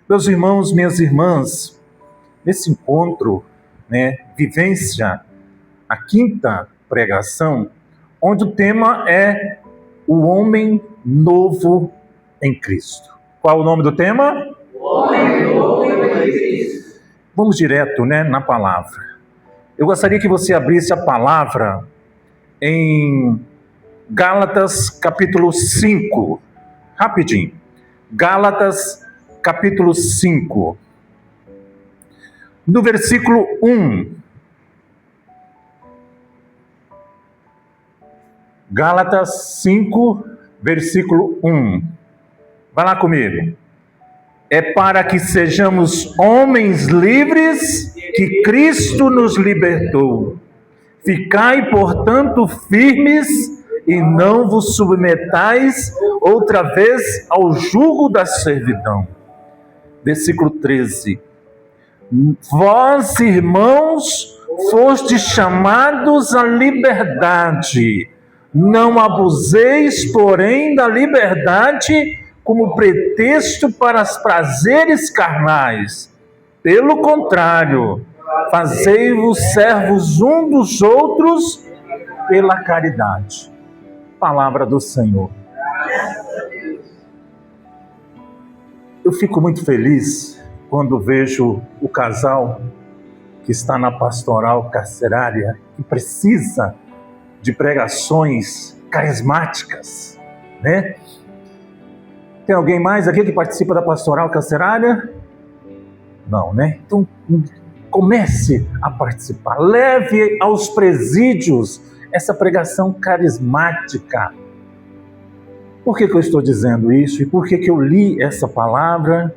Meus irmãos, minhas irmãs, nesse encontro, vivência, a quinta pregação, onde o tema é o homem novo em Cristo. Qual o nome do tema? O homem novo em Cristo. Vamos direto, na palavra. Eu gostaria que você abrisse a palavra em Gálatas capítulo 5. Rapidinho. Gálatas capítulo 5. No versículo 1. Gálatas 5, versículo 1. Vai lá comigo. É para que sejamos homens livres que Cristo nos libertou. Ficai, portanto, firmes e não vos submetais outra vez ao jugo da servidão. Versículo 13. Vós, irmãos, fostes chamados à liberdade. Não abuseis, porém, da liberdade como pretexto para os prazeres carnais. Pelo contrário, fazei-vos servos um dos outros pela caridade. Palavra do Senhor. Eu fico muito feliz quando vejo o casal que está na pastoral carcerária, que precisa de pregações carismáticas, Tem alguém mais aqui que participa da pastoral carcerária? Não, Então, comece a participar. Leve aos presídios essa pregação carismática. Por que eu estou dizendo isso? E por que eu li essa palavra?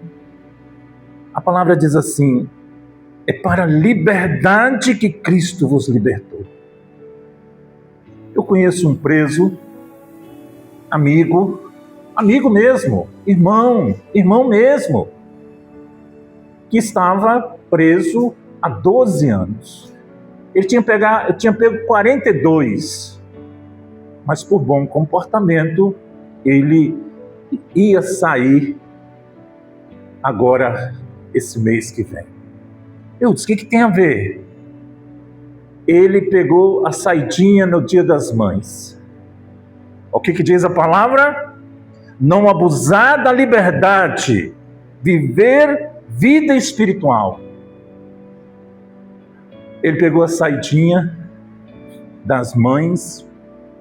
A palavra diz assim: é para a liberdade que Cristo vos libertou. Eu conheço um preso, amigo mesmo, irmão mesmo, que estava preso há 12 anos. Eu tinha pego 42, mas por bom comportamento, ele ia sair agora, esse mês que vem. Eu disse, o que tem a ver? Ele pegou a saidinha no Dia das Mães. O que diz a palavra? Não abusar da liberdade, viver vida espiritual. Ele pegou a saidinha das mães,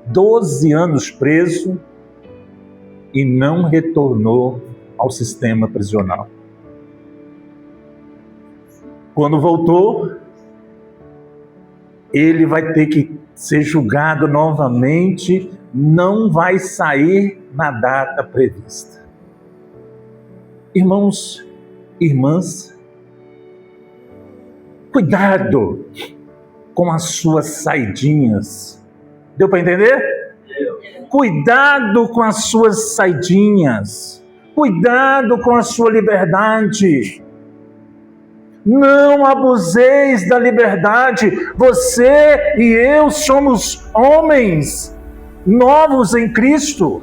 12 anos preso, e não retornou ao sistema prisional. Quando voltou, ele vai ter que ser julgado novamente, não vai sair na data prevista. Irmãos, irmãs, cuidado com as suas saidinhas. Deu para entender? Cuidado com as suas saidinhas. Cuidado com a sua liberdade. Não abuseis da liberdade. Você e eu somos homens novos em Cristo.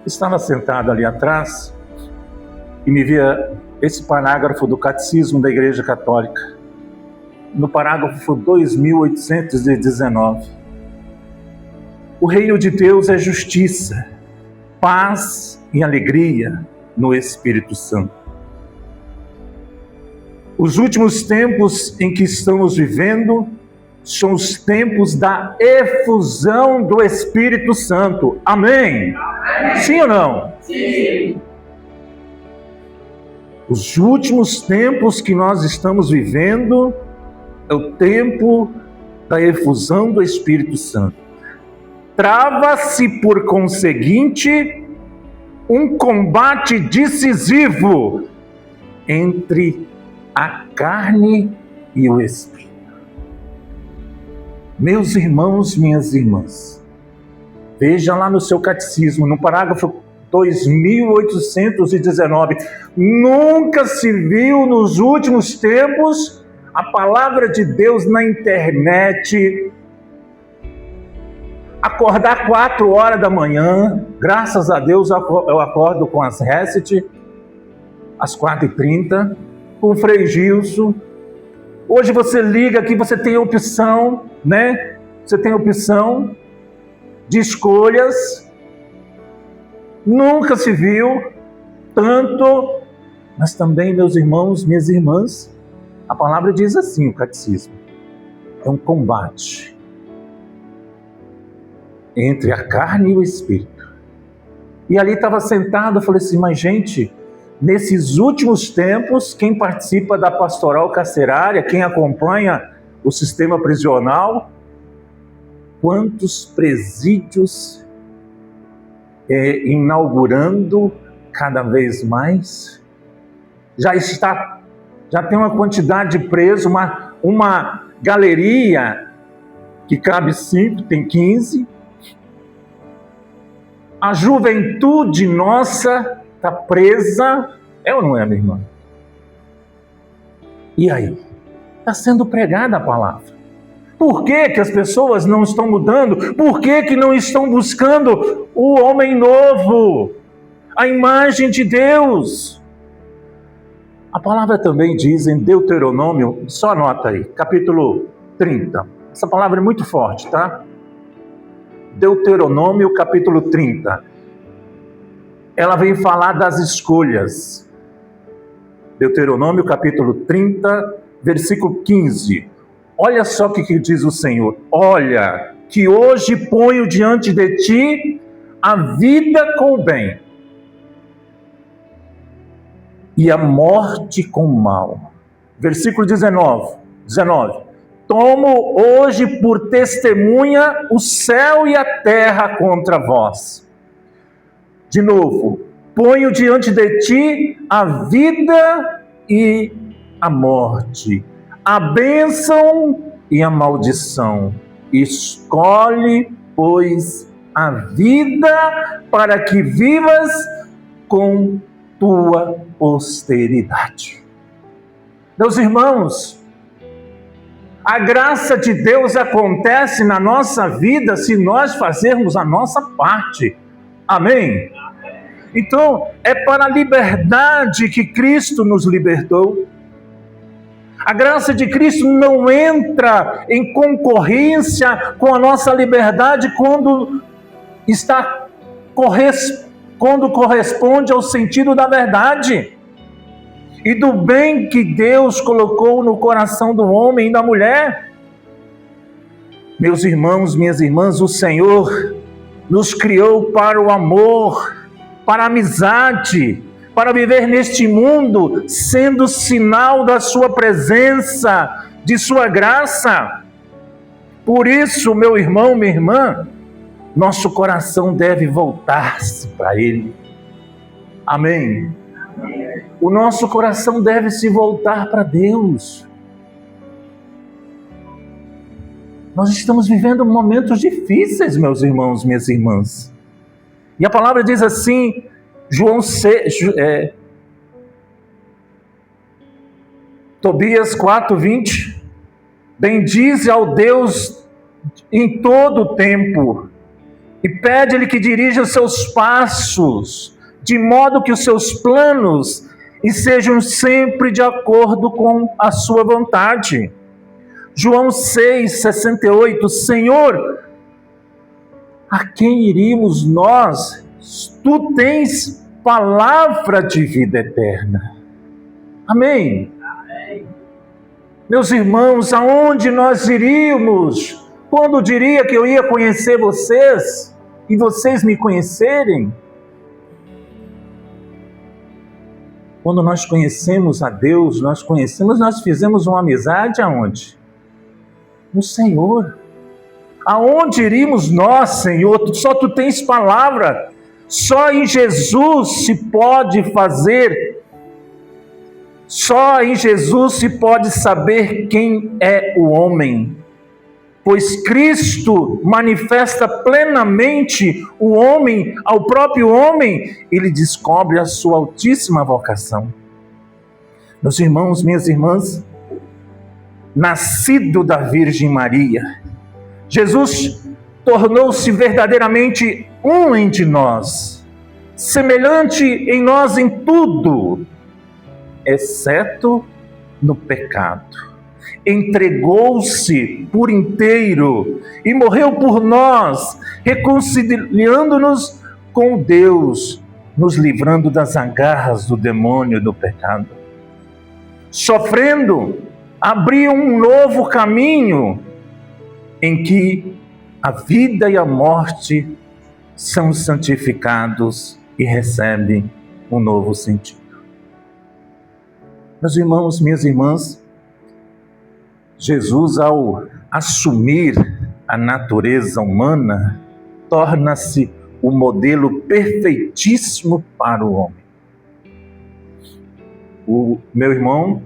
Estava sentado ali atrás e me via esse parágrafo do Catecismo da Igreja Católica. No parágrafo 2819. O reino de Deus é justiça, paz e alegria no Espírito Santo. Os últimos tempos em que estamos vivendo são os tempos da efusão do Espírito Santo. Amém? Amém. Sim ou não? Sim. Os últimos tempos que nós estamos vivendo é o tempo da efusão do Espírito Santo. Trava-se, por conseguinte, um combate decisivo entre a carne e o Espírito. Meus irmãos, minhas irmãs, veja lá no seu catecismo, no parágrafo 2819, nunca se viu nos últimos tempos a palavra de Deus na internet, acordar 4 horas da manhã, graças a Deus eu acordo com as Reset, às 4h30, com o Frei Gilson. Hoje você liga aqui, você tem opção, né? Você tem opção de escolhas. Nunca se viu tanto, mas também, meus irmãos, minhas irmãs, a palavra diz assim, o catecismo, é um combate entre a carne e o espírito. E ali estava sentado, eu falei assim, mas gente, nesses últimos tempos, quem participa da pastoral carcerária, quem acompanha o sistema prisional, quantos presídios inaugurando cada vez mais, já tem uma quantidade de presos, uma galeria que cabe 5, tem 15. A juventude nossa está presa, é ou não é, minha irmã? E aí? Está sendo pregada a palavra. Por que que as pessoas não estão mudando? Por que que não estão buscando o homem novo? A imagem de Deus. A palavra também diz em Deuteronômio, só anota aí, capítulo 30. Essa palavra é muito forte, tá? Deuteronômio, capítulo 30. Ela vem falar das escolhas. Deuteronômio, capítulo 30, versículo 15. Olha só o que diz o Senhor. Olha, que hoje ponho diante de ti a vida com o bem e a morte com o mal. Versículo 19. Tomo hoje por testemunha o céu e a terra contra vós. De novo, ponho diante de ti a vida e a morte, a bênção e a maldição. Escolhe, pois, a vida para que vivas com tua posteridade. Meus irmãos, a graça de Deus acontece na nossa vida se nós fazermos a nossa parte. Amém? Então, é para a liberdade que Cristo nos libertou. A graça de Cristo não entra em concorrência com a nossa liberdade quando corresponde ao sentido da verdade e do bem que Deus colocou no coração do homem e da mulher. Meus irmãos, minhas irmãs, o Senhor nos criou para o amor, para a amizade, para viver neste mundo sendo sinal da sua presença, de sua graça. Por isso, meu irmão, minha irmã, nosso coração deve voltar-se para Ele. Amém? O nosso coração deve se voltar para Deus. Nós estamos vivendo momentos difíceis, meus irmãos, minhas irmãs. E a palavra diz assim, Tobias 4:20, bendize ao Deus em todo o tempo e pede-lhe que dirija os seus passos, de modo que os seus planos sejam sempre de acordo com a sua vontade. João 6:68, Senhor, a quem iríamos nós? Tu tens palavra de vida eterna. Amém? Amém. Meus irmãos, aonde nós iríamos? Quando diria que eu ia conhecer vocês e vocês me conhecerem? Quando nós conhecemos a Deus, nós fizemos uma amizade aonde? No Senhor. Aonde iríamos nós, Senhor? Só Tu tens palavra. Só em Jesus se pode fazer. Só em Jesus se pode saber quem é o homem. Pois Cristo manifesta plenamente o homem, ao próprio homem, ele descobre a sua altíssima vocação. Meus irmãos, minhas irmãs, nascido da Virgem Maria, Jesus tornou-se verdadeiramente um entre nós, semelhante em nós em tudo, exceto no pecado. Entregou-se por inteiro e morreu por nós, reconciliando-nos com Deus, nos livrando das agarras do demônio e do pecado. Sofrendo, abriu um novo caminho em que a vida e a morte são santificados e recebem um novo sentido. Meus irmãos, minhas irmãs, Jesus, ao assumir a natureza humana, torna-se o modelo perfeitíssimo para o homem. O meu irmão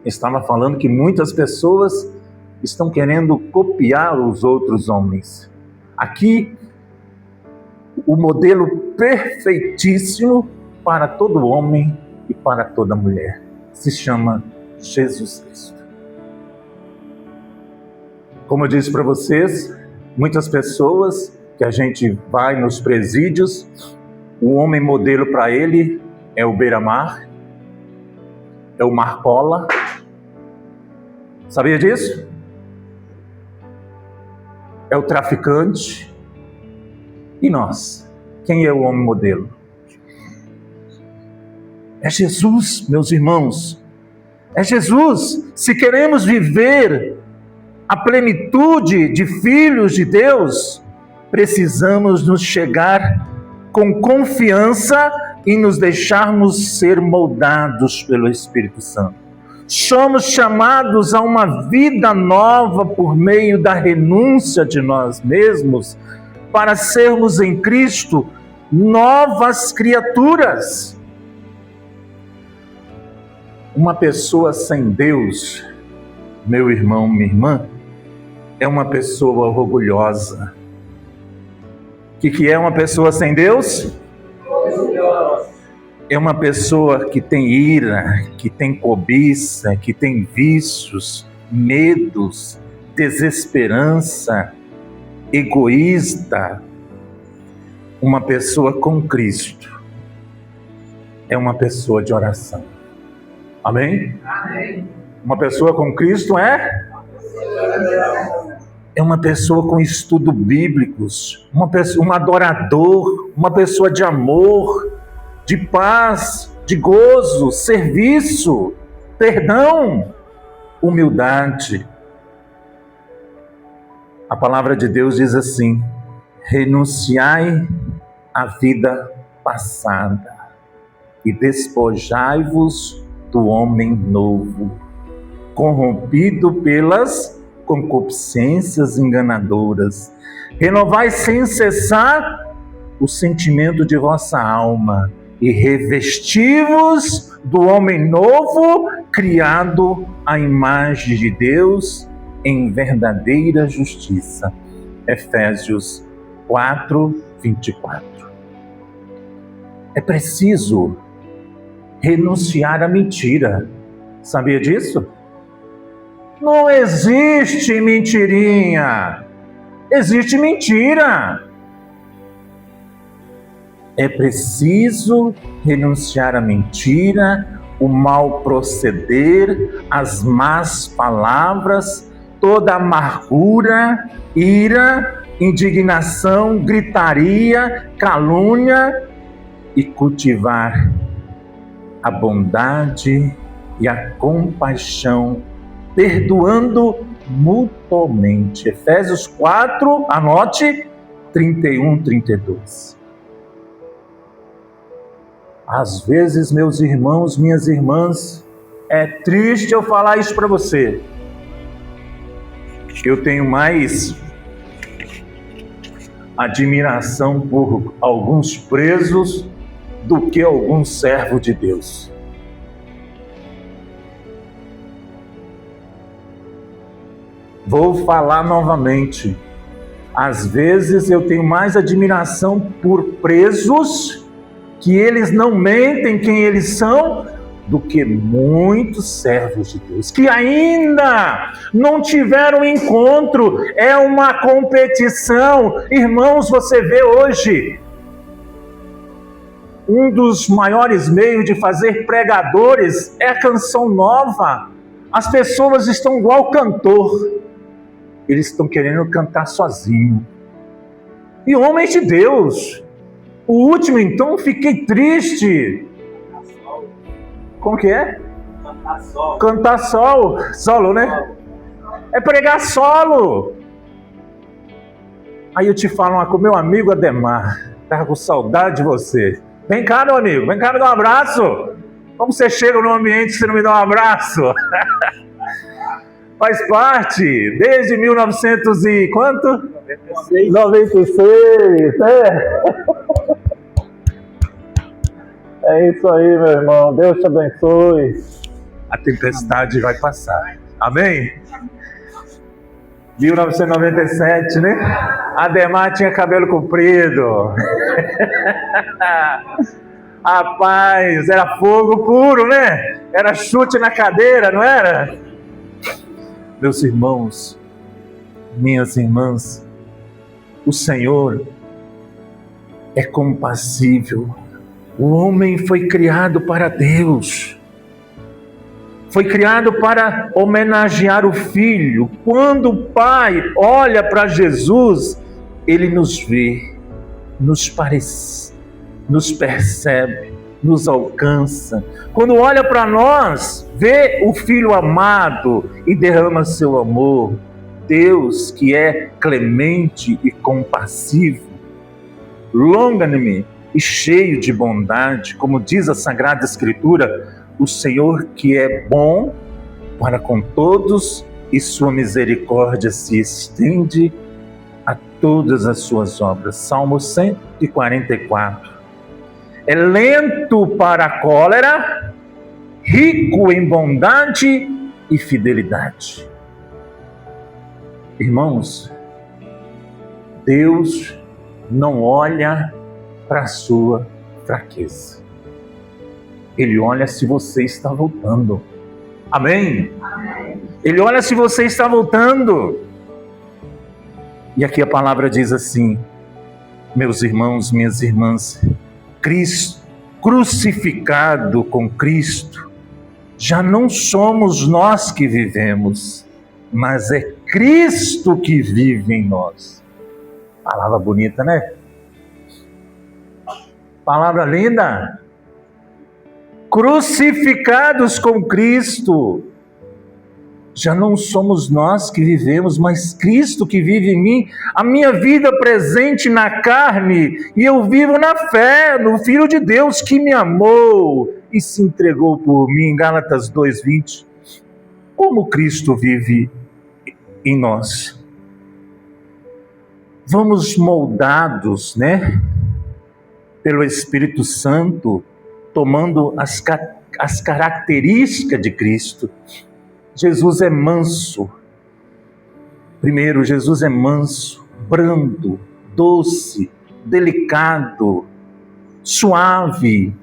estava falando que muitas pessoas estão querendo copiar os outros homens. Aqui, o modelo perfeitíssimo para todo homem e para toda mulher se chama Jesus Cristo. Como eu disse para vocês, muitas pessoas que a gente vai nos presídios, o homem modelo para ele é o beira-mar, é o Marcola. Sabia disso? É o traficante. E nós? Quem é o homem modelo? É Jesus, meus irmãos. É Jesus. Se queremos viver a plenitude de filhos de Deus, precisamos nos chegar com confiança e nos deixarmos ser moldados pelo Espírito Santo. Somos chamados a uma vida nova por meio da renúncia de nós mesmos, para sermos em Cristo novas criaturas. Uma pessoa sem Deus, meu irmão, minha irmã, é uma pessoa orgulhosa. O que é uma pessoa sem Deus? É uma pessoa que tem ira, que tem cobiça, que tem vícios, medos, desesperança, egoísta. Uma pessoa com Cristo é uma pessoa de oração. Amém? Amém. Uma pessoa com Cristo é uma pessoa com estudo bíblicos, um adorador, uma pessoa de amor, de paz, de gozo, serviço, perdão, humildade. A palavra de Deus diz assim: renunciai à vida passada e despojai-vos do homem novo, corrompido pelas concupiscências enganadoras. Renovai sem cessar o sentimento de vossa alma e revesti-vos do homem novo, criado à imagem de Deus em verdadeira justiça. Efésios 4, 24. É preciso renunciar à mentira. Sabia disso? Não existe mentirinha. Existe mentira. É preciso renunciar à mentira, o mau proceder, as más palavras, toda amargura, ira, indignação, gritaria, calúnia, e cultivar a bondade e a compaixão, perdoando mutuamente. Efésios 4, anote, 31, 32. Às vezes, meus irmãos, minhas irmãs, é triste eu falar isso para você. Eu tenho mais admiração por alguns presos do que algum servo de Deus. Vou falar novamente. Às vezes eu tenho mais admiração por presos, que eles não mentem quem eles são, do que muitos servos de Deus, que ainda não tiveram encontro. É uma competição. Irmãos, você vê hoje Um dos maiores meios de fazer pregadores é a canção nova. As pessoas estão igual cantor. Eles estão querendo cantar sozinho. E homens de Deus. O último, então, fiquei triste. Como que é? Cantar solo. Cantar solo. Solo, né? É pregar solo. Aí eu te falo uma coisa, meu amigo Ademar, estava com saudade de você. Vem cá, meu amigo, vem cá me dar um abraço. Como você chega num ambiente que você não me dá um abraço? Faz parte, desde 1900 e quanto? 96, é isso aí, meu irmão, Deus te abençoe. A tempestade vai passar, amém? 1997, né? Ademar tinha cabelo comprido. Rapaz, era fogo puro, né? Era chute na cadeira, não era? Meus irmãos, minhas irmãs, o Senhor é compassível. O homem foi criado para Deus. Foi criado para homenagear o Filho. Quando o Pai olha para Jesus, Ele nos vê, nos percebe, nos alcança. Quando olha para nós, vê o Filho amado e derrama seu amor. Deus, que é clemente e compassivo, longânime e cheio de bondade, como diz a Sagrada Escritura, o Senhor que é bom para com todos e sua misericórdia se estende a todas as suas obras. Salmo 144. É lento para a cólera, rico em bondade e fidelidade. Irmãos, Deus não olha para a sua fraqueza. Ele olha se você está voltando. Amém? Amém? Ele olha se você está voltando. E aqui a palavra diz assim: meus irmãos, minhas irmãs, Cristo, crucificado com Cristo, já não somos nós que vivemos, mas é Cristo que vive em nós. Palavra bonita, né? Palavra linda. Crucificados com Cristo, já não somos nós que vivemos, mas Cristo que vive em mim. A minha vida presente na carne, e eu vivo na fé, no Filho de Deus que me amou e se entregou por mim. Gálatas 2:20. Como Cristo vive em nós? Vamos moldados, né? Pelo Espírito Santo, tomando as características de Cristo. Jesus é manso. Primeiro, Jesus é manso, brando, doce, delicado, suave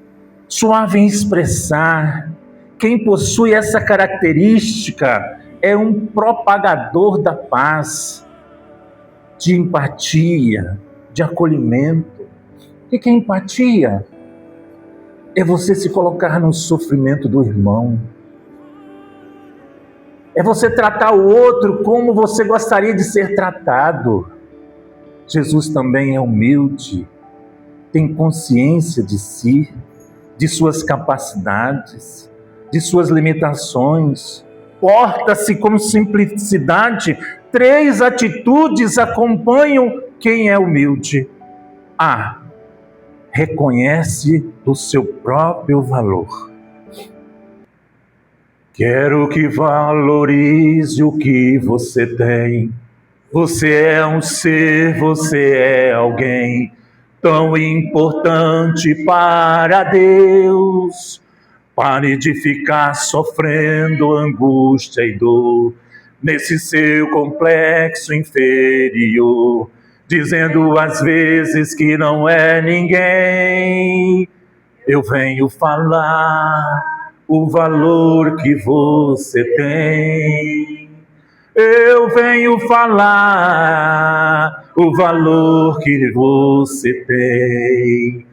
em expressar. Quem possui essa característica é um propagador da paz, de empatia, de acolhimento. O que é empatia? É você se colocar no sofrimento do irmão. É você tratar o outro como você gostaria de ser tratado. Jesus também é humilde, tem consciência de si, de suas capacidades, de suas limitações. Porta-se com simplicidade. 3 atitudes acompanham quem é humilde. A. Reconhece o seu próprio valor. Quero que valorize o que você tem. Você é um ser, você é alguém tão importante para Deus. Pare de ficar sofrendo angústia e dor nesse seu complexo inferior, dizendo às vezes que não é ninguém. Eu venho falar o valor que você tem. Eu venho falar o valor que você tem.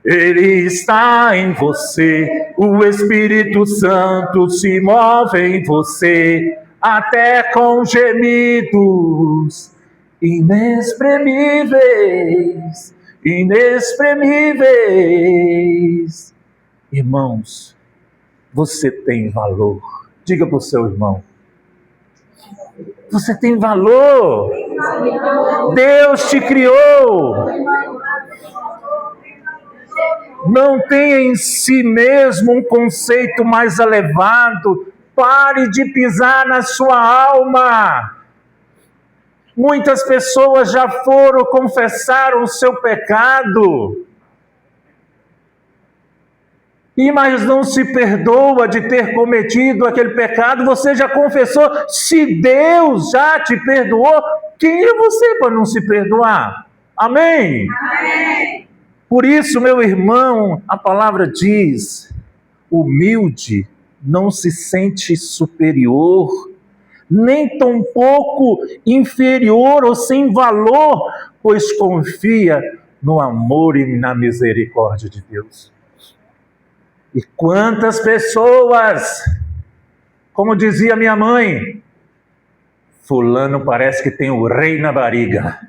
Ele está em você, o Espírito Santo se move em você, até com gemidos inexprimíveis, inexprimíveis. Irmãos, você tem valor. Diga para o seu irmão: você tem valor. Deus te criou. Não tenha em si mesmo um conceito mais elevado. Pare de pisar na sua alma. Muitas pessoas já foram, confessaram o seu pecado, mas não se perdoa de ter cometido aquele pecado. Você já confessou. Se Deus já te perdoou, quem é você para não se perdoar? Amém? Amém. Por isso, meu irmão, a palavra diz: humilde não se sente superior, nem tampouco inferior ou sem valor, pois confia no amor e na misericórdia de Deus. E quantas pessoas, como dizia minha mãe, fulano parece que tem o rei na barriga.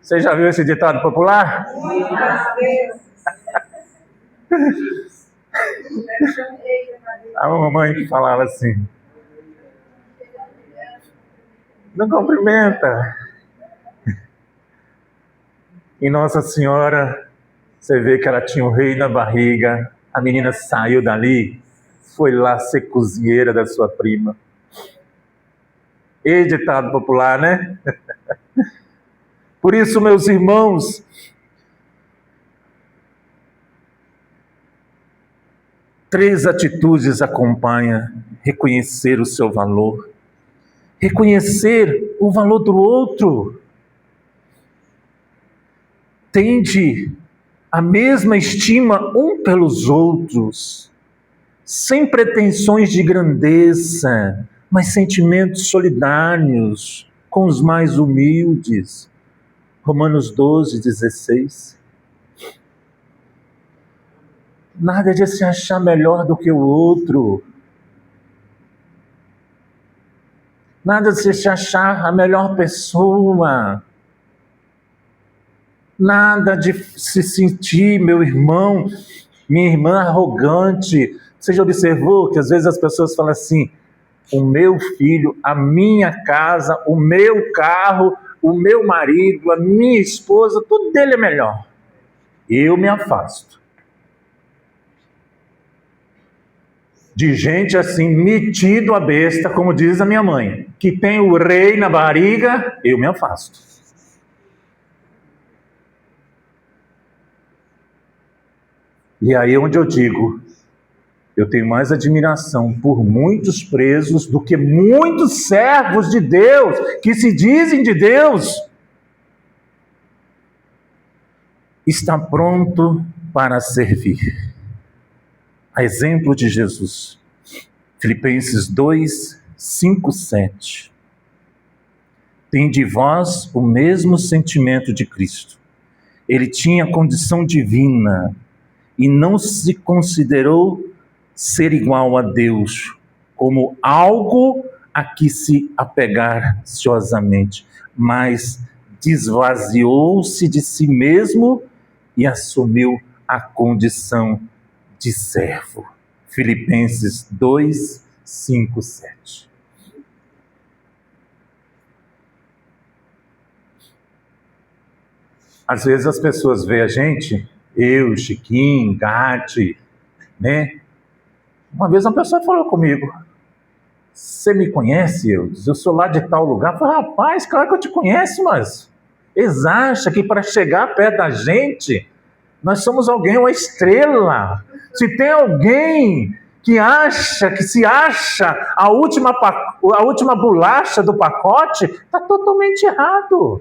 Você já viu esse ditado popular? Muitas vezes. A mamãe falava assim: não cumprimenta. E Nossa Senhora, você vê que ela tinha um rei na barriga. A menina saiu dali, foi lá ser cozinheira da sua prima. E ditado popular, né? Por isso, meus irmãos, três atitudes acompanham reconhecer o seu valor. Reconhecer o valor do outro. Tende a mesma estima um pelos outros, sem pretensões de grandeza, mas sentimentos solidários com os mais humildes. Romanos 12, 16. Nada de se achar melhor do que o outro. Nada de se achar a melhor pessoa. Nada de se sentir, meu irmão, minha irmã, arrogante. Você já observou que às vezes as pessoas falam assim: o meu filho, a minha casa, o meu carro, o meu marido, a minha esposa, tudo dele é melhor. Eu me afasto de gente assim, metido a besta, como diz a minha mãe, que tem o rei na barriga. Eu me afasto. E aí onde eu digo, eu tenho mais admiração por muitos presos do que muitos servos de Deus, que se dizem de Deus. Está pronto para servir. A exemplo de Jesus. Filipenses 2, 5, 7. Tende vós o mesmo sentimento de Cristo. Ele tinha condição divina e não se considerou ser igual a Deus, como algo a que se apegar ansiosamente, mas desvaziou-se de si mesmo e assumiu a condição de servo. Filipenses 2, 5, 7. Às vezes as pessoas veem a gente, eu, Chiquinho, Gatti, né? Uma vez uma pessoa falou comigo: você me conhece? Eu sou lá de tal lugar. Eu falei: rapaz, claro que eu te conheço, mas eles acham que para chegar perto da gente, nós somos alguém, uma estrela. Se tem alguém que se acha a última bolacha do pacote, está totalmente errado.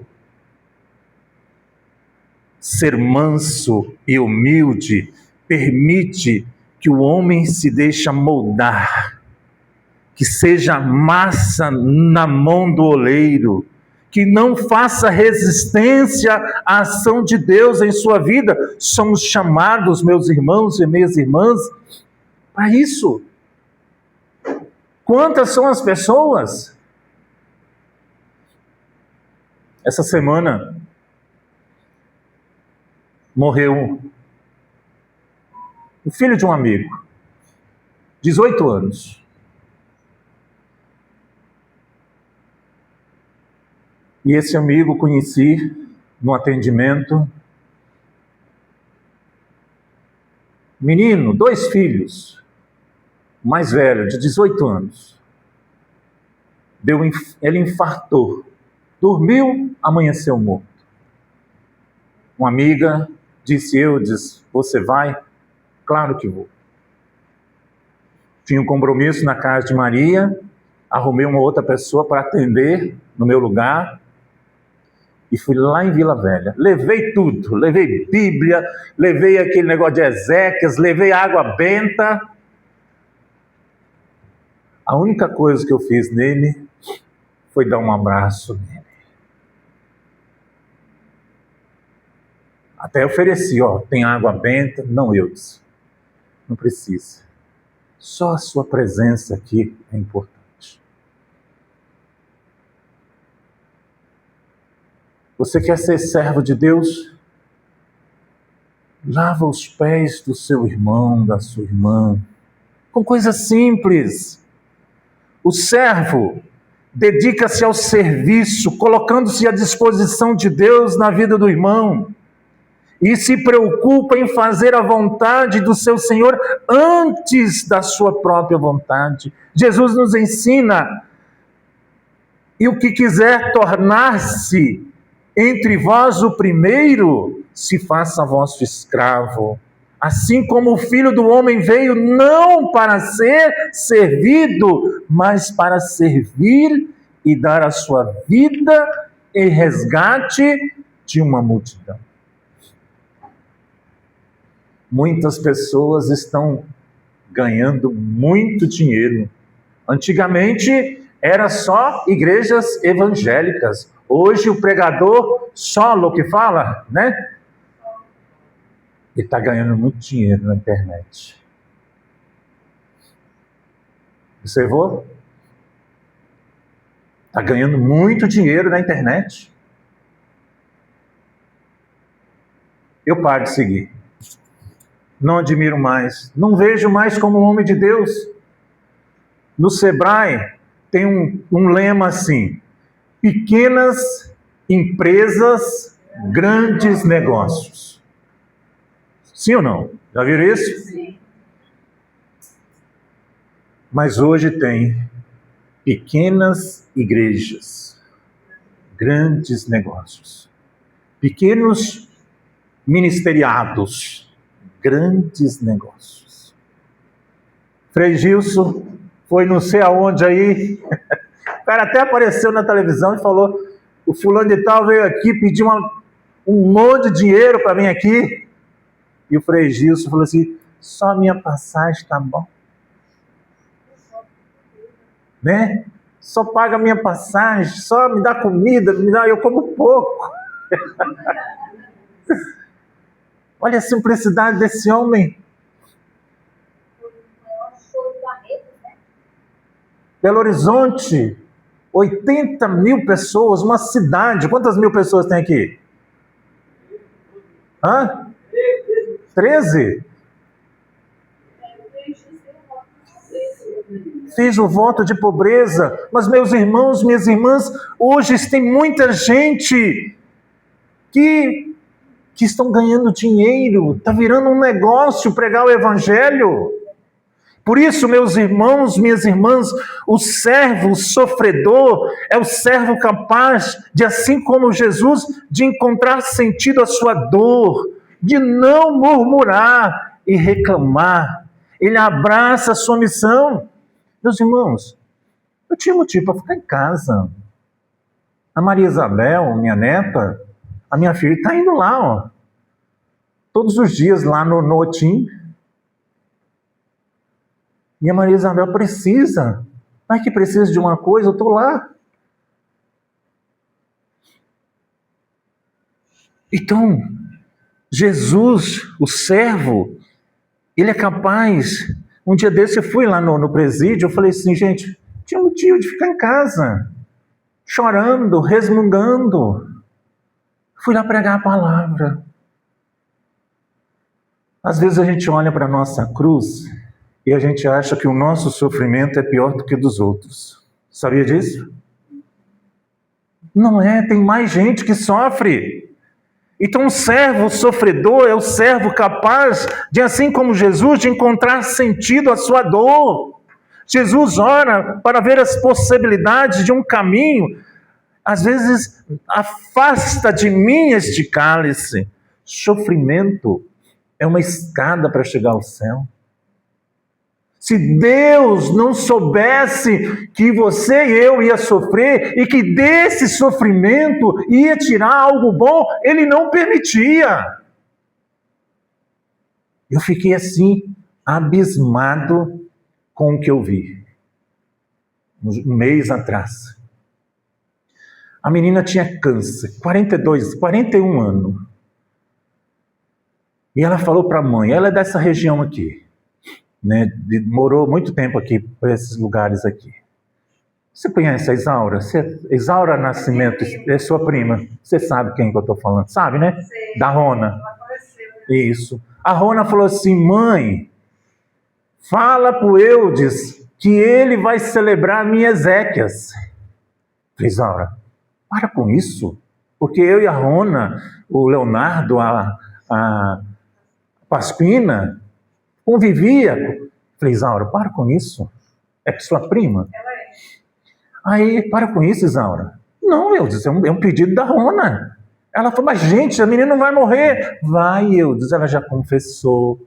Ser manso e humilde permite que o homem se deixe moldar, que seja massa na mão do oleiro, que não faça resistência à ação de Deus em sua vida. Somos chamados, meus irmãos e minhas irmãs, para isso. Quantas são as pessoas? Essa semana morreu o filho de um amigo, 18 anos. E esse amigo conheci no atendimento. Menino, 2 filhos, o mais velho, de 18 anos. Ele infartou, dormiu, amanheceu morto. Uma amiga disse, você vai? Claro que vou. Tinha um compromisso na casa de Maria, arrumei uma outra pessoa para atender no meu lugar, e fui lá em Vila Velha. Levei tudo, levei Bíblia, levei aquele negócio de Ezequias, levei água benta. A única coisa que eu fiz nele foi dar um abraço nele. Até ofereci, tem água benta? Não, eu disse, não precisa. Só a sua presença aqui é importante. Você quer ser servo de Deus? Lava os pés do seu irmão, da sua irmã, com coisas simples. O servo dedica-se ao serviço, colocando-se à disposição de Deus na vida do irmão, e se preocupa em fazer a vontade do seu Senhor antes da sua própria vontade. Jesus nos ensina, e o que quiser tornar-se entre vós o primeiro, se faça vosso escravo. Assim como o Filho do Homem veio não para ser servido, mas para servir e dar a sua vida em resgate de uma multidão. Muitas pessoas estão ganhando muito dinheiro. Antigamente era só igrejas evangélicas. Hoje o pregador solo que fala, né? Ele está ganhando muito dinheiro na internet. Observou? Está ganhando muito dinheiro na internet. Eu paro de seguir. Não admiro mais. Não vejo mais como um homem de Deus. No Sebrae tem um lema assim: pequenas empresas, grandes negócios. Sim ou não? Já viram isso? Sim. Mas hoje tem pequenas igrejas, grandes negócios. Pequenos ministeriados, grandes negócios. Frei Gilson foi não sei aonde aí, o cara até apareceu na televisão e falou, o fulano de tal veio aqui pedir um monte de dinheiro para mim aqui. E o Frei Gilson falou assim, só a minha passagem tá bom. Né? Só paga a minha passagem, só me dá comida, eu como pouco. Olha a simplicidade desse homem. Belo Horizonte, 80 mil pessoas, uma cidade. Quantas mil pessoas tem aqui? 13? Fiz o voto de pobreza. Mas meus irmãos, minhas irmãs, hoje tem muita gente que estão ganhando dinheiro. Está virando um negócio pregar o evangelho. Por isso, meus irmãos, minhas irmãs, o servo sofredor é o servo capaz de, assim como Jesus, de encontrar sentido à sua dor, de não murmurar e reclamar. Ele abraça a sua missão. Meus irmãos, eu tinha motivo para ficar em casa. A Maria Isabel, minha neta, a minha filha, está indo lá, todos os dias lá no Otim. E a Maria Isabel precisa. Mas que precisa de uma coisa, eu estou lá. Então, Jesus, o servo, ele é capaz. Um dia desse eu fui lá no presídio, eu falei assim, gente, tinha motivo de ficar em casa, chorando, resmungando. Fui lá pregar a palavra. Às vezes a gente olha para a nossa cruz e a gente acha que o nosso sofrimento é pior do que o dos outros. Sabia disso? Não é, tem mais gente que sofre. Então o servo sofredor é o servo capaz de, assim como Jesus, de encontrar sentido à sua dor. Jesus ora para ver as possibilidades de um caminho. Às vezes, afasta de mim este cálice. Sofrimento é uma escada para chegar ao céu. Se Deus não soubesse que você e eu ia sofrer e que desse sofrimento ia tirar algo bom, Ele não permitia. Eu fiquei assim, abismado com o que eu vi. Um mês atrás. A menina tinha câncer, 41 anos. E ela falou para a mãe, ela é dessa região aqui, né? Morou muito tempo aqui, por esses lugares aqui. Você conhece a Isaura? Isaura Nascimento é sua prima. Você sabe quem que eu estou falando, sabe, né? Sei. Da Rona. Isso. A Rona falou assim, mãe, fala para o Eudes que ele vai celebrar minhas exéquias. Falei, Isaura, para com isso, porque eu e a Rona, o Leonardo, a Paspina, convivia. Falei, Isaura, para com isso. É sua prima? Ela é. Aí, para com isso, Isaura. Não, Eudes, é um pedido da Rona. Ela falou, mas gente, a menina não vai morrer. Vai, Eudes, ela já confessou.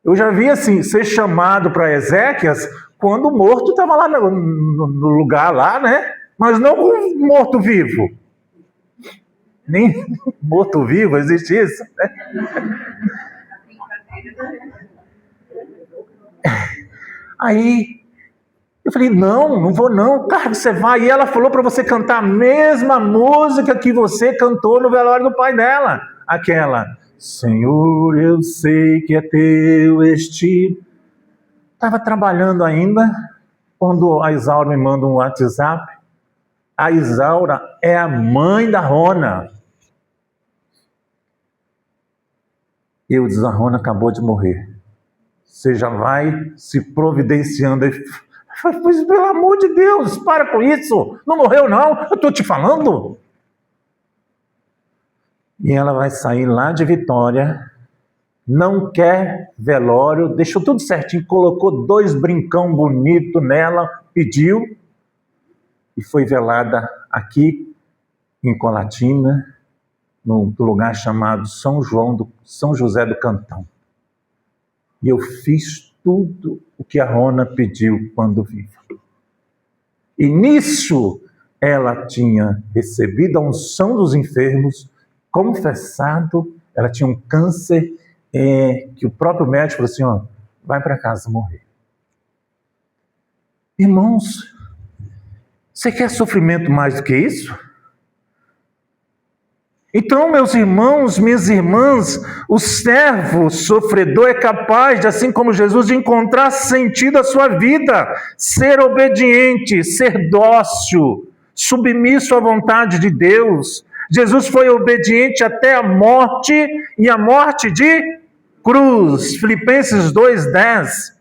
Eu já vi assim, ser chamado para Ezequias quando o morto estava lá no lugar lá, né? Mas não com morto-vivo. Nem morto-vivo, existe isso? Aí eu falei, não vou não. Cara, você vai. E ela falou para você cantar a mesma música que você cantou no velório do pai dela. Aquela, Senhor, eu sei que é teu este. Estava trabalhando ainda, quando a Isaura me manda um WhatsApp. A Isaura é a mãe da Rona. Eu disse, a Rona acabou de morrer. Você já vai se providenciando aí. Pois, pelo amor de Deus, para com isso. Não morreu não, eu estou te falando. E ela vai sair lá de Vitória, não quer velório, deixou tudo certinho, colocou 2 brincão bonito nela, pediu, e foi velada aqui em Colatina, num lugar chamado São José do Cantão. E eu fiz tudo o que a Rona pediu quando viva. E nisso ela tinha recebido a unção dos enfermos, confessado, ela tinha um câncer que o próprio médico falou assim, ó, vai para casa morrer. Irmãos, você quer sofrimento mais do que isso? Então, meus irmãos, minhas irmãs, o servo sofredor é capaz, de, assim como Jesus, de encontrar sentido à sua vida, ser obediente, ser dócil, submisso à vontade de Deus. Jesus foi obediente até a morte, e a morte de cruz. Filipenses 2:10.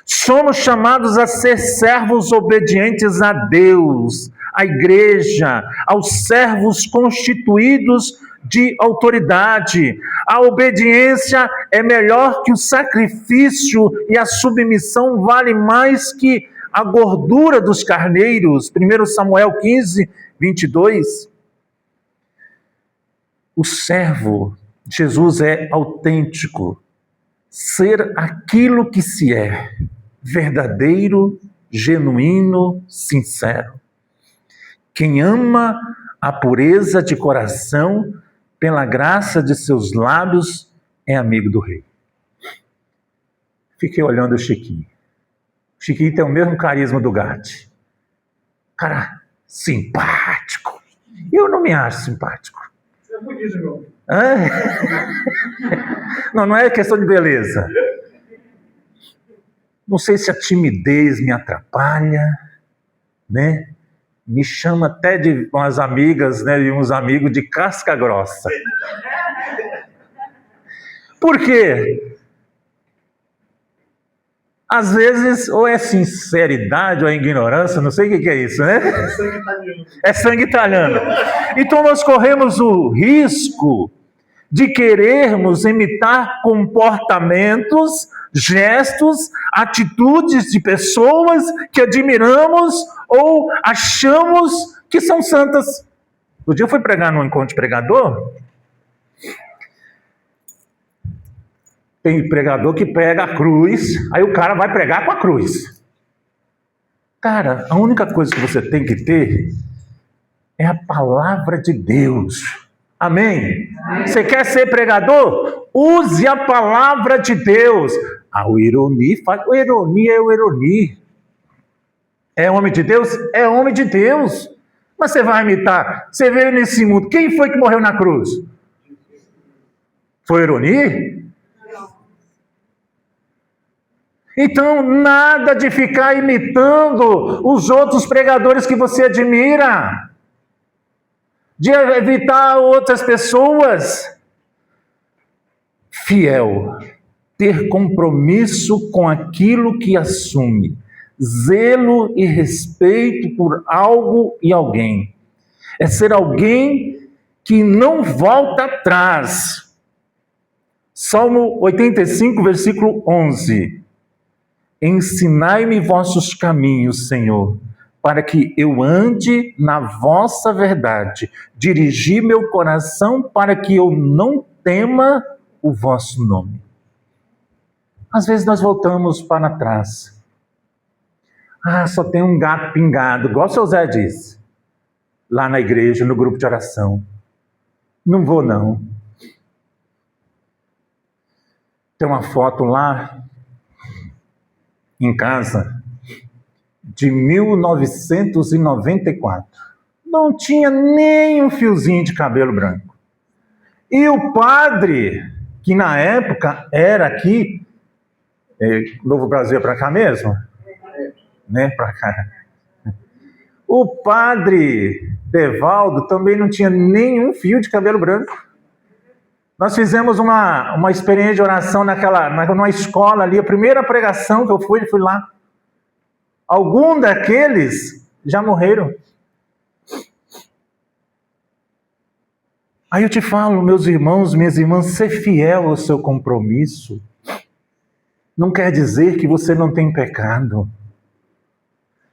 Somos chamados a ser servos obedientes a Deus, à igreja, aos servos constituídos de autoridade. A obediência é melhor que o sacrifício e a submissão vale mais que a gordura dos carneiros. 1 Samuel 15:22. O servo, Jesus é autêntico, ser aquilo que se é, verdadeiro, genuíno, sincero. Quem ama a pureza de coração, pela graça de seus lábios, é amigo do rei. Fiquei olhando o Chiquinho. O Chiquinho tem o mesmo carisma do Gatti. Cara simpático, Eu não me acho simpático. Você é bonito, meu. Não é questão de beleza. Não sei se a timidez me atrapalha, né? Me chama até de umas amigas, né, e uns amigos de casca grossa. Por quê? Às vezes, ou é sinceridade ou é ignorância, não sei o que é isso, né? É sangue italiano. É sangue italiano. Então nós corremos o risco de querermos imitar comportamentos, gestos, atitudes de pessoas que admiramos ou achamos que são santas. Um dia eu fui pregar num encontro de pregador. Tem pregador que prega a cruz, aí o cara vai pregar com a cruz. Cara, a única coisa que você tem que ter é a palavra de Deus. Amém? Você quer ser pregador? Use a palavra de Deus. O Ironi faz. O Ironi é o Ironi. É homem de Deus? É homem de Deus. Mas você vai imitar. Você veio nesse mundo. Quem foi que morreu na cruz? Foi o Ironi? Então, nada de ficar imitando os outros pregadores que você admira, de evitar outras pessoas. Fiel, ter compromisso com aquilo que assume, zelo e respeito por algo e alguém. É ser alguém que não volta atrás. Salmo 85, versículo 11. Ensinai-me vossos caminhos, Senhor, para que eu ande na vossa verdade. Dirigi meu coração para que eu não tema o vosso nome. Às vezes nós voltamos para trás. Só tem um gato pingado, igual o seu Zé disse, lá na igreja, no grupo de oração. Não vou não. Tem uma foto lá em casa, de 1994. Não tinha nem um fiozinho de cabelo branco. E o padre, que na época era aqui, Novo Brasil é para cá mesmo? Né, para cá. O padre Devaldo também não tinha nenhum fio de cabelo branco. Nós fizemos uma experiência de oração numa escola ali, a primeira pregação que eu fui lá. Algum daqueles já morreram. Aí eu te falo, meus irmãos, minhas irmãs, ser fiel ao seu compromisso não quer dizer que você não tem pecado.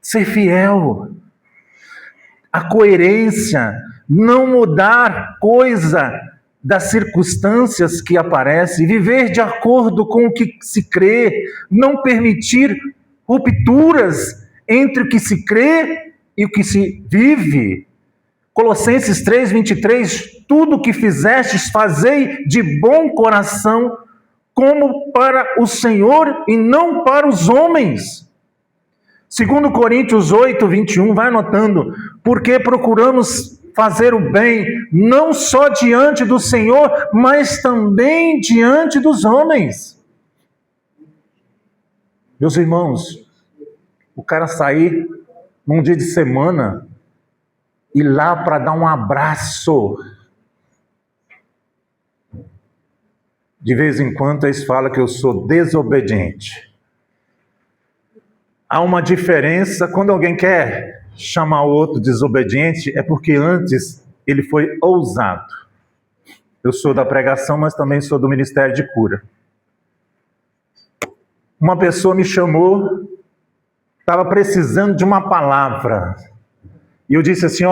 Ser fiel. A coerência, não mudar coisa das circunstâncias que aparecem, viver de acordo com o que se crê, não permitir rupturas entre o que se crê e o que se vive. Colossenses 3:23, tudo o que fizestes, fazei de bom coração, como para o Senhor e não para os homens. 2 Coríntios 8:21, vai anotando, porque procuramos fazer o bem, não só diante do Senhor, mas também diante dos homens. Meus irmãos, o cara sair num dia de semana, ir lá para dar um abraço. De vez em quando eles falam que eu sou desobediente. Há uma diferença, quando alguém quer chamar o outro desobediente, é porque antes ele foi ousado. Eu sou da pregação, mas também sou do ministério de cura. Uma pessoa me chamou, estava precisando de uma palavra. E eu disse assim,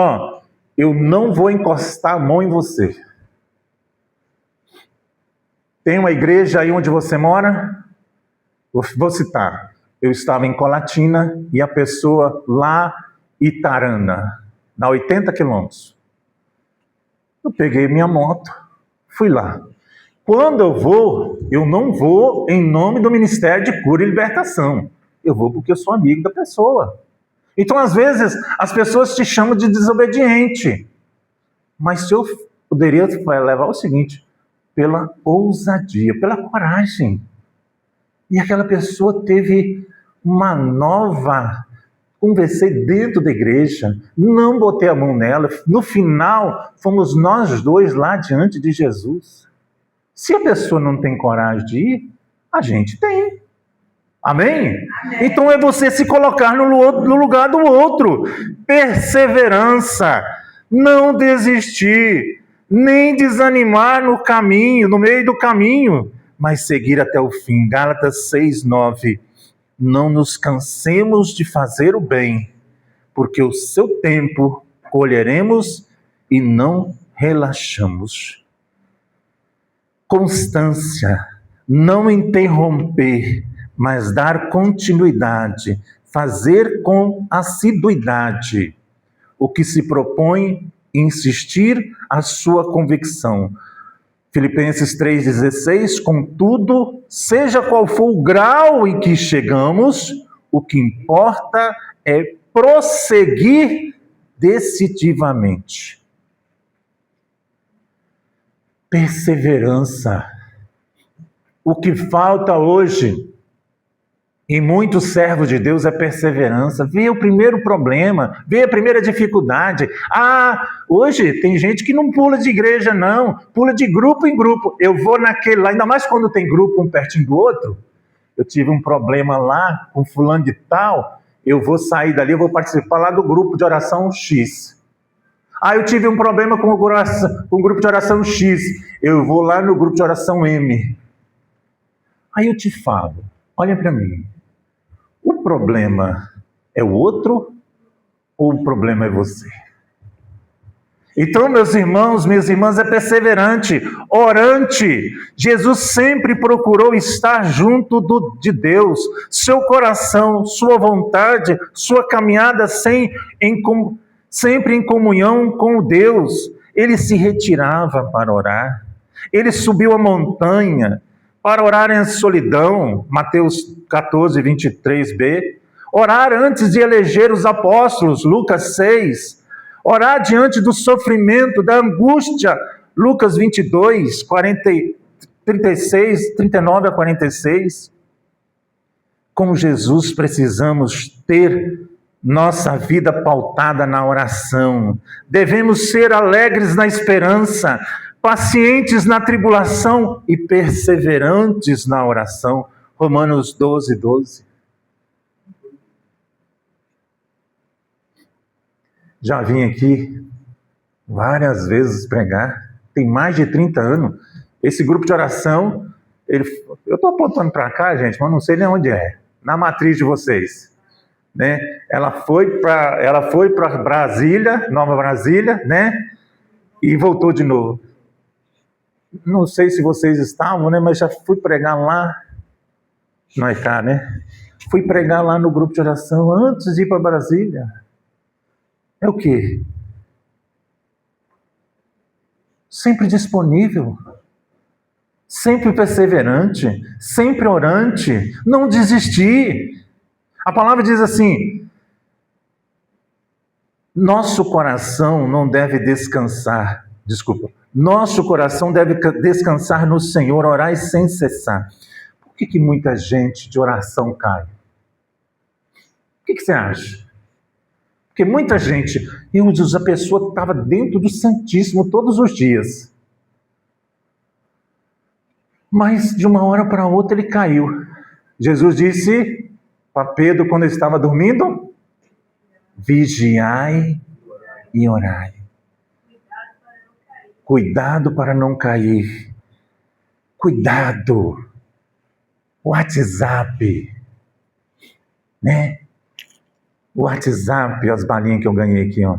eu não vou encostar a mão em você. Tem uma igreja aí onde você mora? Vou citar. Eu estava em Colatina e a pessoa lá Itarana, na 80 quilômetros. Eu peguei minha moto, fui lá. Quando eu não vou em nome do Ministério de Cura e Libertação. Eu vou porque eu sou amigo da pessoa. Então, às vezes, as pessoas te chamam de desobediente. Mas eu poderia levar o seguinte: pela ousadia, pela coragem. E aquela pessoa teve uma nova... Conversei dentro da igreja, não botei a mão nela. No final, fomos nós dois lá diante de Jesus. Se a pessoa não tem coragem de ir, a gente tem. Amém? Amém. Então é você se colocar no lugar do outro. Perseverança. Não desistir. Nem desanimar no caminho, no meio do caminho. Mas seguir até o fim. Gálatas 6:9. Não nos cansemos de fazer o bem, porque o seu tempo colheremos e não relaxamos. Constância, não interromper, mas dar continuidade, fazer com assiduidade o que se propõe, insistir a sua convicção. Filipenses 3,16, contudo, seja qual for o grau em que chegamos, o que importa é prosseguir decisivamente. Perseverança. O que falta hoje em muitos servos de Deus é perseverança. Vê o primeiro problema, vê a primeira dificuldade. Hoje tem gente que não pula de igreja não, pula de grupo em grupo. Eu vou naquele lá, ainda mais quando tem grupo um pertinho do outro. Eu tive um problema lá com fulano de tal, eu vou sair dali, eu vou participar lá do grupo de oração X. Eu tive um problema com o grupo de oração X, eu vou lá no grupo de oração M. Aí eu te falo, olha para mim, o problema é o outro ou o problema é você? Então, meus irmãos, minhas irmãs, é perseverante, orante. Jesus sempre procurou estar junto de Deus. Seu coração, sua vontade, sua caminhada sempre em comunhão com Deus. Ele se retirava para orar. Ele subiu a montanha para orar em solidão. Mateus 14, 23b. Orar antes de eleger os apóstolos. Lucas 6. Orar diante do sofrimento, da angústia, Lucas 22, 36, 39 a 46. Com Jesus precisamos ter nossa vida pautada na oração. Devemos ser alegres na esperança, pacientes na tribulação e perseverantes na oração. Romanos 12, 12. Já vim aqui várias vezes pregar, tem mais de 30 anos. Esse grupo de oração, eu estou apontando para cá, gente, mas não sei nem onde é, na matriz de vocês. Né? Ela foi para Brasília, Nova Brasília, né? E voltou de novo. Não sei se vocês estavam, né? Mas já fui pregar lá, não é cá, né? Fui pregar lá no grupo de oração antes de ir para Brasília. É o quê? Sempre disponível, sempre perseverante, sempre orante, não desistir. A palavra diz assim: nosso coração deve descansar no Senhor, orai sem cessar. Por que muita gente de oração cai? O que você acha? Porque muita gente, a pessoa estava dentro do Santíssimo todos os dias. Mas de uma hora para outra ele caiu. Jesus disse para Pedro quando ele estava dormindo: vigiai e orai. Cuidado para não cair. Cuidado. WhatsApp. Né? O WhatsApp, as balinhas que eu ganhei aqui, ó.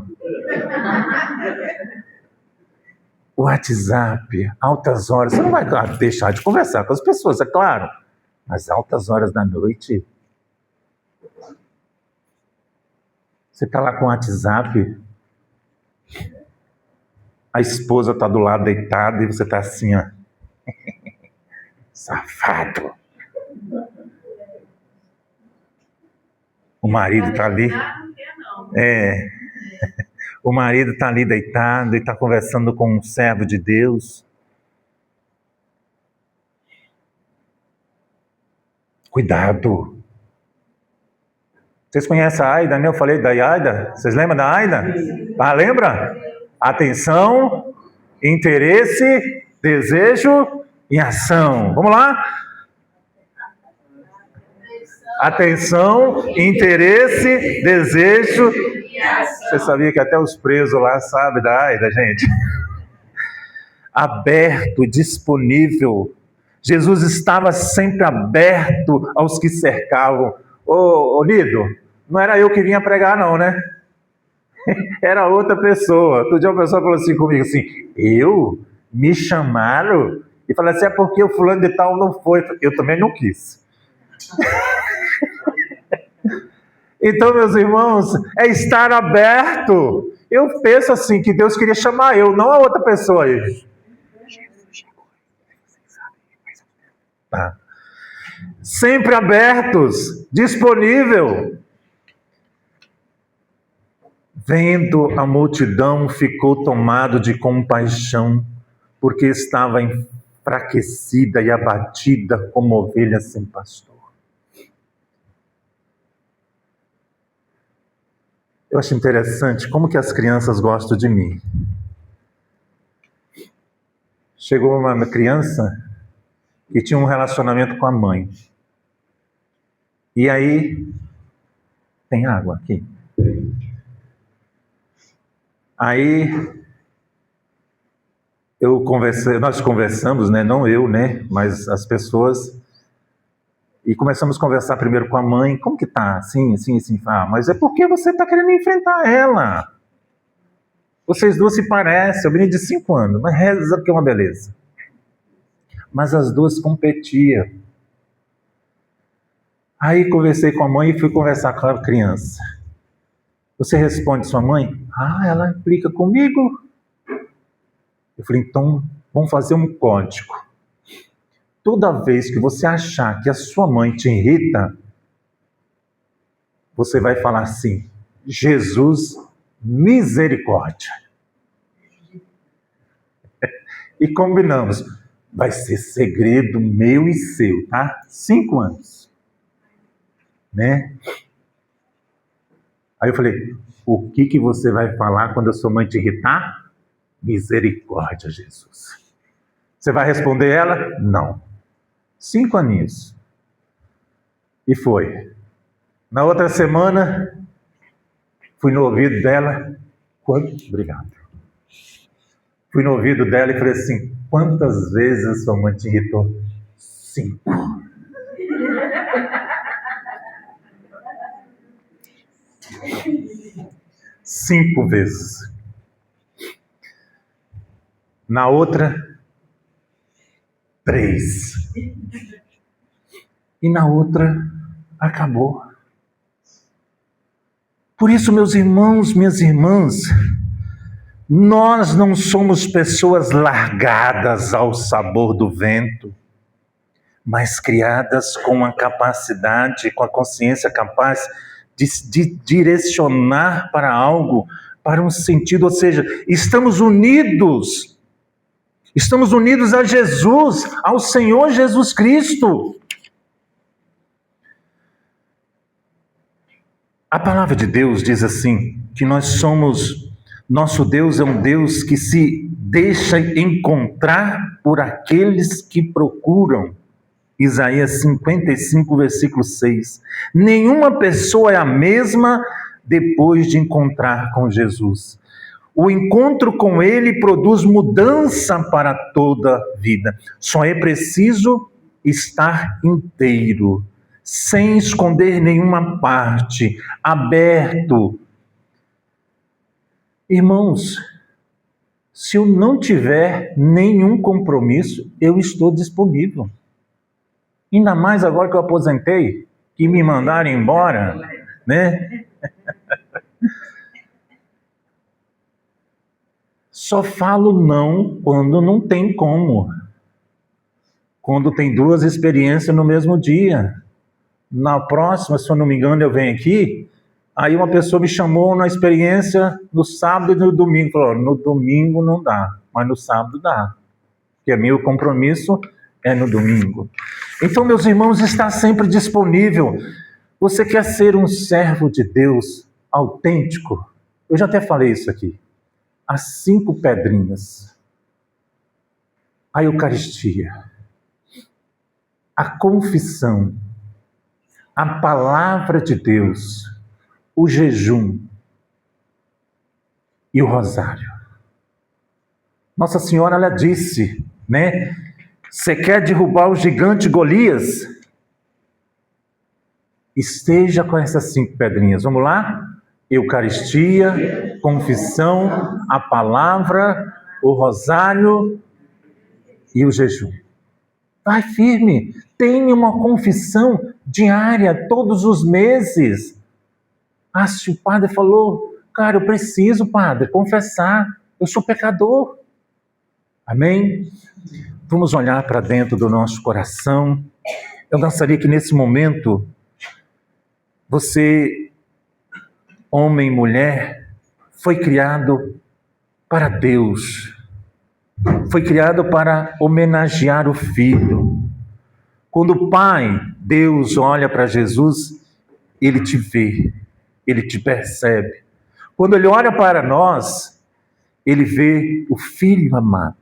O WhatsApp, altas horas. Você não vai deixar de conversar com as pessoas, é claro. Mas altas horas da noite. Você está lá com o WhatsApp. A esposa está do lado deitada e você está assim, ó. Safado. O marido está ali. O marido está ali deitado e está conversando com um servo de Deus. Cuidado. Vocês conhecem a Aida, né? Eu falei da Aida. Vocês lembram da Aida? Ah, lembra? Atenção, interesse, desejo e ação. Vamos lá? Atenção, interesse, desejo. Você sabia que até os presos lá sabem da Aida, gente? Aberto, disponível. Jesus estava sempre aberto aos que cercavam. Ô Nido, não era eu que vinha pregar não, né? Era outra pessoa. Outro dia uma pessoa falou assim comigo, assim, eu? Me chamaram? E falei assim, é porque o fulano de tal não foi. Eu também não quis. Então, meus irmãos, é estar aberto. Eu penso assim, que Deus queria chamar eu, não a outra pessoa aí. Tá. Sempre abertos, disponível. Vendo a multidão, ficou tomado de compaixão, porque estava enfraquecida e abatida como ovelha sem pastor. Eu acho interessante como que as crianças gostam de mim. Chegou uma criança que tinha um relacionamento com a mãe. E aí, tem água aqui. Aí, nós conversamos, né? Não eu, né? Mas as pessoas. E começamos a conversar primeiro com a mãe. Como que tá? Assim. Ah, mas é porque você está querendo enfrentar ela. Vocês duas se parecem. Eu menino de 5 anos, mas reza que é uma beleza. Mas as duas competiam. Aí conversei com a mãe e fui conversar com a criança. Você responde sua mãe? Ah, ela implica comigo. Eu falei, então vamos fazer um código. Toda vez que você achar que a sua mãe te irrita, você vai falar assim, Jesus, misericórdia. E combinamos, vai ser segredo meu e seu, tá? 5 anos. Né? Aí eu falei, o que você vai falar quando a sua mãe te irritar? Misericórdia, Jesus. Você vai responder ela? Não. 5 aninhos. E foi. Na outra semana, fui no ouvido dela. Obrigado. Fui no ouvido dela e falei assim, quantas vezes a sua mãe te irritou? 5. Cinco vezes. Na outra, 3. E na outra, acabou. Por isso, meus irmãos, minhas irmãs, nós não somos pessoas largadas ao sabor do vento, mas criadas com a capacidade, com a consciência capaz de direcionar para algo, para um sentido, ou seja, estamos unidos a Jesus, ao Senhor Jesus Cristo. A palavra de Deus diz assim, que nosso Deus é um Deus que se deixa encontrar por aqueles que procuram. Isaías 55, versículo 6. Nenhuma pessoa é a mesma depois de encontrar com Jesus. O encontro com Ele produz mudança para toda a vida. Só é preciso estar inteiro, sem esconder nenhuma parte, aberto. Irmãos, se eu não tiver nenhum compromisso, eu estou disponível. Ainda mais agora que eu aposentei, que me mandaram embora, né? Só falo não quando não tem como. Quando tem 2 experiências no mesmo dia. Na próxima, se eu não me engano, eu venho aqui, Aí uma pessoa me chamou na experiência no sábado e no domingo. Falou, no domingo não dá, mas no sábado dá. Porque meu compromisso é no domingo. Então, meus irmãos, está sempre disponível. Você quer ser um servo de Deus autêntico? Eu já até falei isso aqui. As 5 pedrinhas. A Eucaristia. A confissão. A palavra de Deus. O jejum. E o rosário. Nossa Senhora, ela disse, né? Você quer derrubar o gigante Golias? Esteja com essas 5 pedrinhas. Vamos lá? Eucaristia, confissão, a palavra, o rosário e o jejum. Vai firme. Tenha uma confissão diária, todos os meses. Ah, se o padre falou, cara, eu preciso, padre, confessar. Eu sou pecador. Amém? Vamos olhar para dentro do nosso coração. Eu gostaria que nesse momento, você, homem e mulher, foi criado para Deus. Foi criado para homenagear o Filho. Quando o Pai, Deus, olha para Jesus, Ele te vê, Ele te percebe. Quando Ele olha para nós, Ele vê o Filho amado.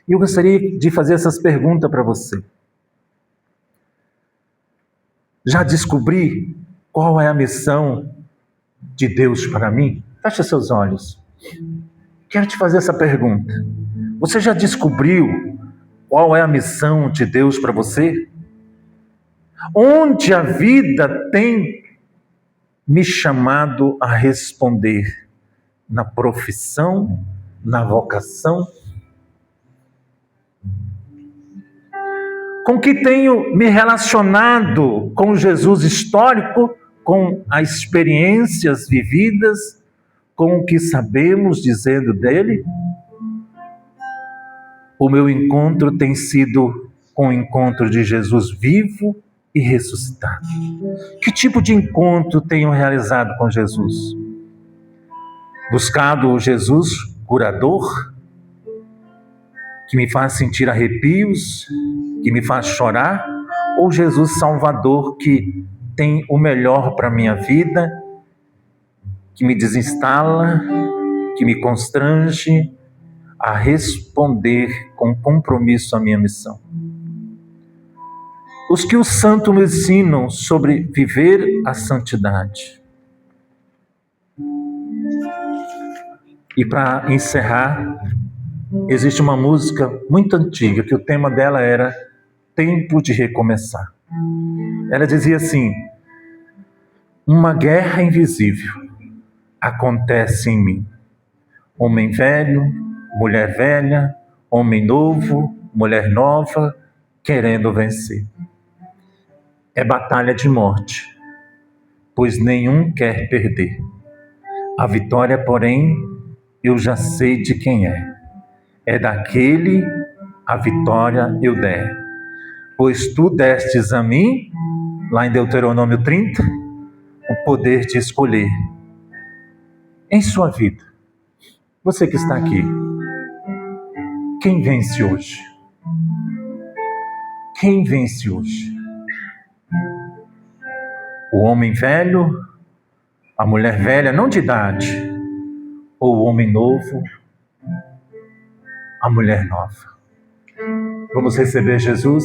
E eu gostaria de fazer essas perguntas para você. Já descobri qual é a missão de Deus para mim? Feche seus olhos. Quero te fazer essa pergunta. Você já descobriu qual é a missão de Deus para você? Onde a vida tem me chamado a responder? Na profissão? Na vocação? Com que tenho me relacionado com Jesus histórico, com as experiências vividas, com o que sabemos dizendo dele? O meu encontro tem sido com o encontro de Jesus vivo e ressuscitado. Que tipo de encontro tenho realizado com Jesus? Buscado o Jesus curador, que me faz sentir arrepios, que me faz chorar, ou Jesus Salvador, que tem o melhor para a minha vida, que me desinstala, que me constrange a responder com compromisso à minha missão. Os que os santos me ensinam sobre viver a santidade. E para encerrar, existe uma música muito antiga, que o tema dela era Tempo de Recomeçar. Ela dizia assim: uma guerra invisível acontece em mim. Homem velho, mulher velha, homem novo, mulher nova, querendo vencer. É batalha de morte, pois nenhum quer perder. A vitória, porém, eu já sei de quem é. É daquele a vitória eu der. Pois tu destes a mim, lá em Deuteronômio 30, o poder de escolher. Em sua vida, você que está aqui, quem vence hoje? Quem vence hoje? O homem velho, a mulher velha, não de idade, ou o homem novo, a mulher nova. Vamos receber Jesus?